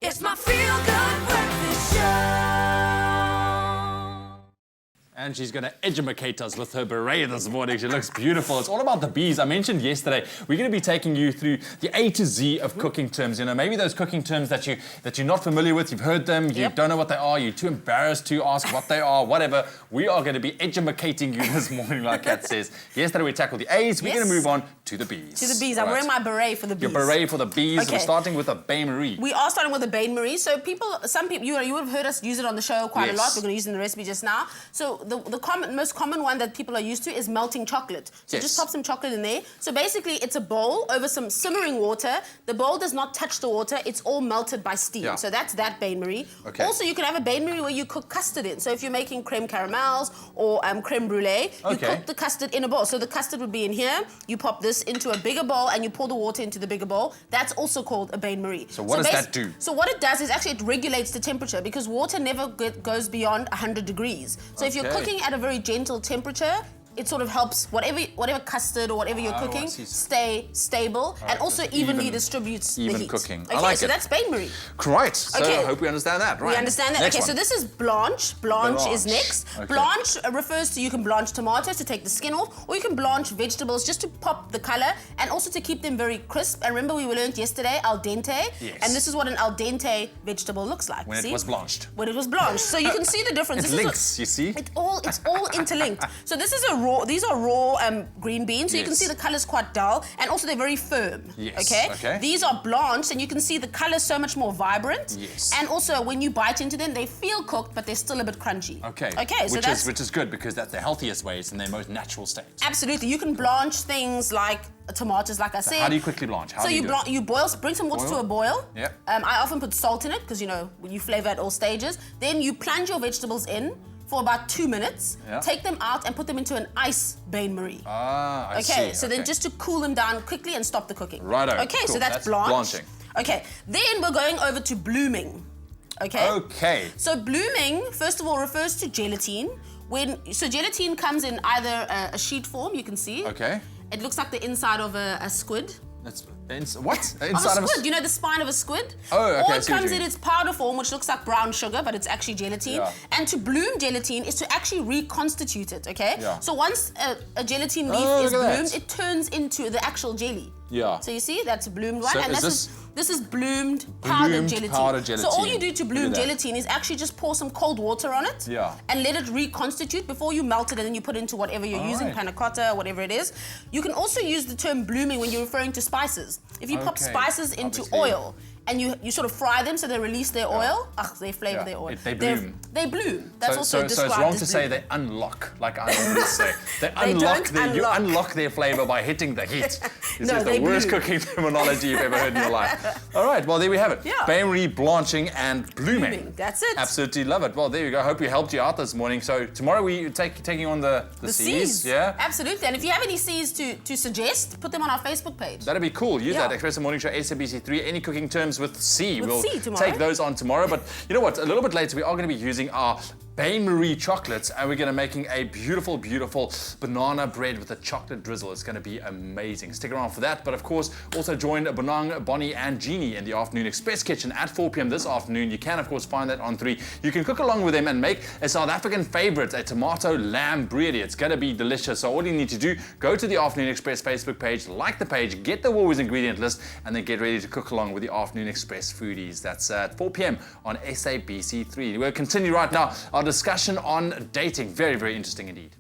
It's my feel-good breakfast show. And she's going to educate us with her beret this morning. She looks beautiful. It's all about the bees. I mentioned yesterday, we're going to be taking you through the A to Z of cooking terms. You know, maybe those cooking terms that you're not familiar with, you've heard them, you don't know what they are, you're too embarrassed to ask what they are, whatever. We are going to be educating you this morning, like Kat says. Yesterday we tackled the A's. We're going to move on to the B's. To the bees. I'm wearing my beret for the bees. Your beret for the bees. Okay. We're starting with a Bain-Marie. We are starting with a Bain-Marie. So some people, you would have heard us use it on the show quite a lot. We're going to use it in the recipe just now. So the most common one that people are used to is melting chocolate. So just pop some chocolate in there. So basically, it's a bowl over some simmering water. The bowl does not touch the water. It's all melted by steam. Yeah. So that's that Bain-Marie. Okay. Also, you can have a Bain-Marie where you cook custard in. So if you're making creme caramels or creme brulee, you cook the custard in a bowl. So the custard would be in here. You pop this into a bigger bowl and you pour the water into the bigger bowl. That's also called a Bain-Marie. So what does that do? So what it does is actually it regulates the temperature because water never goes beyond 100 degrees. So if you're cooking at a very gentle temperature, it sort of helps whatever custard or whatever you're cooking stay stable and also evenly distributes the heat. Cooking. Okay, I like so it. that's Bain-Marie. Right. So I hope we understand that. Right. We understand that. Next okay, one. so this is Blanch. Blanch is next. Okay. Blanch refers to you can blanch tomatoes to take the skin off, or you can blanch vegetables just to pop the color and also to keep them very crisp. And remember, we learned yesterday al dente, and this is what an al dente vegetable looks like. When it was blanched. When it was blanched. So you can see the difference. It links. You see. It's all interlinked. So this is these are raw green beans, so you can see the color's quite dull, and also they're very firm. Yes. Okay? These are blanched, and you can see the color's so much more vibrant. Yes. And also, when you bite into them, they feel cooked, but they're still a bit crunchy. Okay. Okay. So which is good because that's the healthiest way. It's in their most natural state. Absolutely. You can blanch things like tomatoes, like I said. How do you quickly blanch? You boil, bring some water to a boil. Yeah. I often put salt in it because you flavor at all stages. Then you plunge your vegetables in for about 2 minutes, take them out and put them into an ice Bain-Marie. I see. So then just to cool them down quickly and stop the cooking. Righto. Okay, cool. so that's blanching. Okay, then we're going over to blooming. Okay? Okay. So blooming, first of all, refers to gelatine. So gelatine comes in either a sheet form, you can see. Okay. It looks like the inside of a squid. What? Inside of a squid. You know the spine of a squid? Oh, okay. Or it comes in its powder form, which looks like brown sugar, but it's actually gelatine. Yeah. And to bloom gelatine is to actually reconstitute it, okay? Yeah. So once a gelatine leaf is bloomed, it turns into the actual jelly. Yeah. So you see, that's a bloomed one. So and this is bloomed powdered gelatine. So all you do to bloom gelatine is actually just pour some cold water on it and let it reconstitute before you melt it and then you put it into whatever you're using, panna cotta, whatever it is. You can also use the term blooming when you're referring to spices. If you pop spices into oil, and you sort of fry them so they release their oil. They flavor their oil. They bloom. They bloom. That's also described So it's wrong as to say they unlock, like I always say. You unlock their flavor by hitting the heat. This is the worst cooking terminology you've ever heard in your life. All right, well, there we have it. Yeah. Bain-Marie, blanching, and blooming. That's it. Absolutely love it. Well, there you go. I hope we helped you out this morning. So tomorrow we taking on the C's. Yeah? Absolutely. And if you have any C's to suggest, put them on our Facebook page. That'd be cool. Use that. Espresso Morning Show, SABC3. Any cooking terms with C. We'll tomorrow. Take those on tomorrow. But you know what? A little bit later, we are going to be using our Bain-Marie chocolates, and we're going to be making a beautiful, beautiful banana bread with a chocolate drizzle. It's going to be amazing. Stick around for that. But of course, also join Bonang, Bonnie, and Jeannie in the Afternoon Express Kitchen at 4 p.m. this afternoon. You can, of course, find that on 3. You can cook along with them and make a South African favorite, a tomato lamb bready. It's going to be delicious. So all you need to do, go to the Afternoon Express Facebook page, like the page, get the Woolworths ingredient list, and then get ready to cook along with the Afternoon Express foodies. That's at 4 p.m. on SABC3. We'll continue right now our discussion on dating. Very, very interesting indeed.